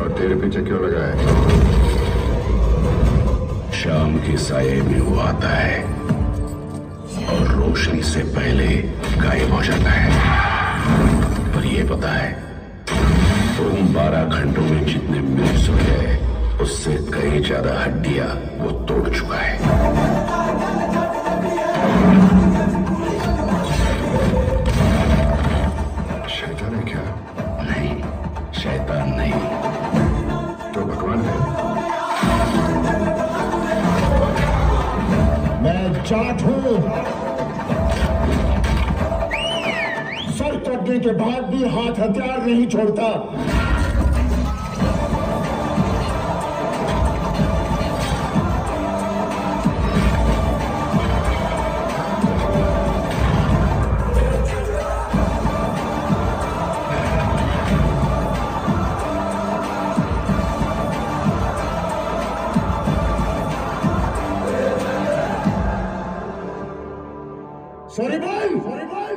और तेरे पीछे क्यों लगा है? शाम के साये में वो आता है और रोशनी से पहले गायब हो जाता है। पर ये पता है, तुम 12 घंटों में जितने मिल सोए उससे कई ज्यादा हड्डियां वो तोड़ चुका है। शैतान है क्या? नहीं, शैतान नहीं। तो भगवान है। मैं जाट हूं। सर कटने के बाद भी हाथ हथियार नहीं छोड़ता। सॉरी भाई, सॉरी भाई।